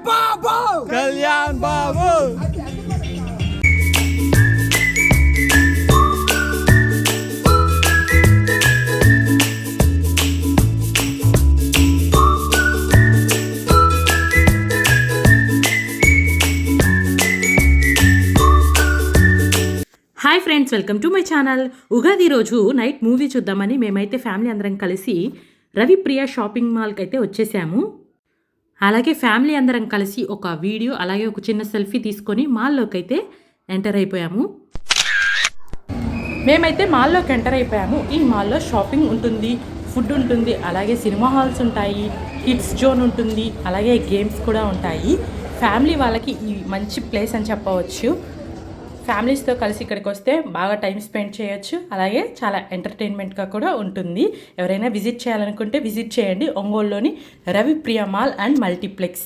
Babu Kalyan Babu. Hi friends, welcome to my channel. Ugadi రోజు night movie చూద్దామని మేమైతే ఫ్యామిలీ అందరం కలిసి రవిప్రియ షాపింగ్ మాల్కి అయితే వచ్చేసాము. అలాగే ఫ్యామిలీ అందరం కలిసి ఒక వీడియో అలాగే ఒక చిన్న సెల్ఫీ తీసుకొని మాల్లోకి అయితే ఎంటర్ అయిపోయాము. మేమైతే మాల్లోకి ఎంటర్ అయిపోయాము. ఈ మాల్లో షాపింగ్ ఉంటుంది, ఫుడ్ ఉంటుంది, అలాగే సినిమా హాల్స్ ఉంటాయి, కిడ్స్ జోన్ ఉంటుంది, అలాగే గేమ్స్ కూడా ఉంటాయి. ఫ్యామిలీ వాళ్ళకి ఈ మంచి ప్లేస్ అని చెప్పవచ్చు. ఫ్యామిలీస్తో కలిసి ఇక్కడికి వస్తే బాగా టైం స్పెండ్ చేయొచ్చు, అలాగే చాలా ఎంటర్టైన్మెంట్గా కూడా ఉంటుంది. ఎవరైనా విజిట్ చేయాలనుకుంటే విజిట్ చేయండి ఒంగోలులోని రవిప్రియ మాల్ అండ్ మల్టీప్లెక్స్.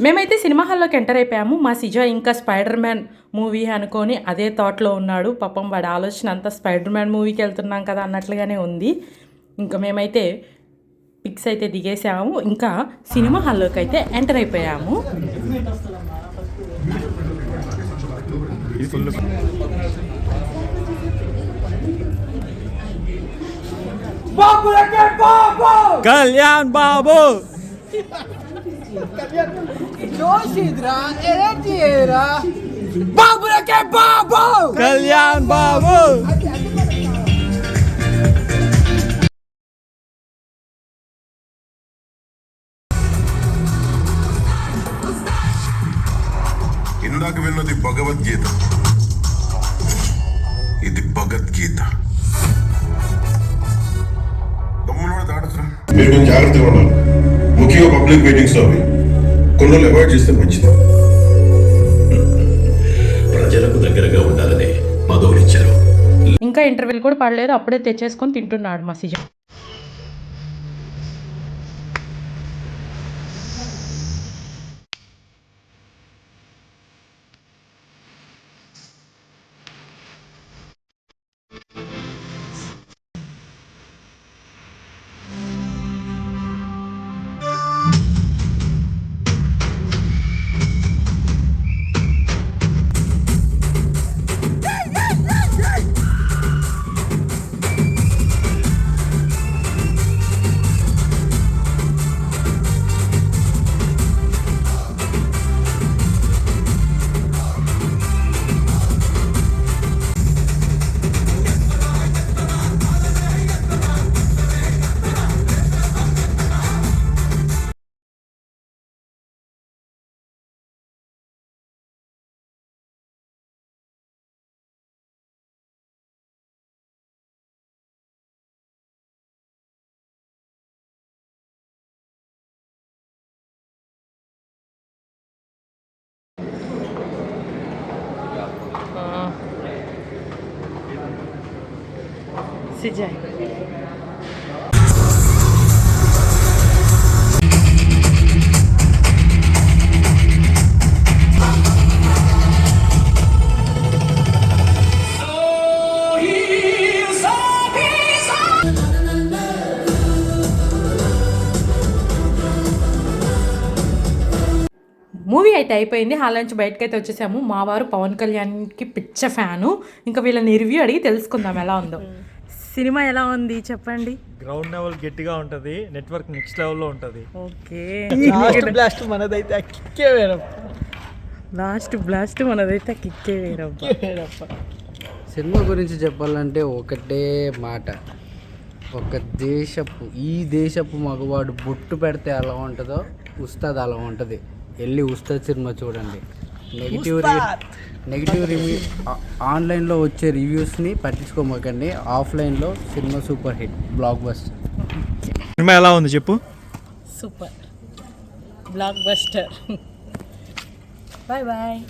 మేమైతే సినిమా హాల్లోకి ఎంటర్ అయిపోయాము. మా సిజా ఇంకా స్పైడర్ మ్యాన్ మూవీ అనుకొని అదే థాట్లో ఉన్నాడు. పాపం వాడి ఆలోచన అంతా స్పైడర్ మ్యాన్ మూవీకి వెళ్తున్నాం కదా అన్నట్లుగానే ఉంది. ఇంకా మేమైతే పిక్స్ అయితే దిగేసాము, ఇంకా సినిమా హాల్లోకి అయితే ఎంటర్ అయిపోయాము. కళ్యాణ్ బాబు జోషిద్రా ఎనర్జీ ఏరా బాబులకే బాబు కళ్యాణ్ బాబు. ఇందాక విన్నది భగవద్గీత, ఇది భగవద్గీత. మీరు కొంచెం జాగ్రత్తగా ఉండాలి, ముఖ్యంగా పబ్లిక్ మీటింగ్స్ లో కొన్ని రోజులు అవాయిడ్ చేస్తే మంచిది. ప్రజలకు దగ్గరగా ఉండాలని మదోలిచ్చారు. ఇంకా ఇంటర్వ్యూలు కూడా పడలేదు, అప్పుడే తెచ్చేసుకొని తింటున్నాడు మా సిజా. సిజా మూవీ అయితే అయిపోయింది. హాల్ నుంచి బయటకు అయితే వచ్చేసాము. మా వారు పవన్ కళ్యాణ్కి పిచ్చ ఫ్యాను. ఇంకా వీళ్ళని రివ్యూ అడిగి తెలుసుకుందాం ఎలా ఉందో. సినిమా ఎలా ఉంది చెప్పండి. గ్రౌండ్ లెవెల్ గట్టిగా ఉంటది, నెట్వర్క్ నెక్స్ట్ లెవెల్లో ఉంటది. ఓకే, బ్లాస్ట్ మనదైతే కిక్కే వేరప్ప. లాస్ట్ బ్లాస్ట్ మనదైతే కిక్కే వేరప్ప. సినిమా గురించి చెప్పాలంటే ఒకటే మాట, ఈ దేశపు మగవాడు బొట్టు పెడితే ఎలా ఉంటుందో ఉస్తాద్ అలా ఉంటుంది. వెళ్ళి ఉస్తాద్ సినిమా చూడండి. నెగిటివ్ రివ్యూ ఆన్లైన్లో వచ్చే రివ్యూస్ని పట్టించుకోమకండి. ఆఫ్లైన్లో cinema super hit, blockbuster. Cinema ఎలా ఉంది చెప్పు. Super, blockbuster. Bye bye.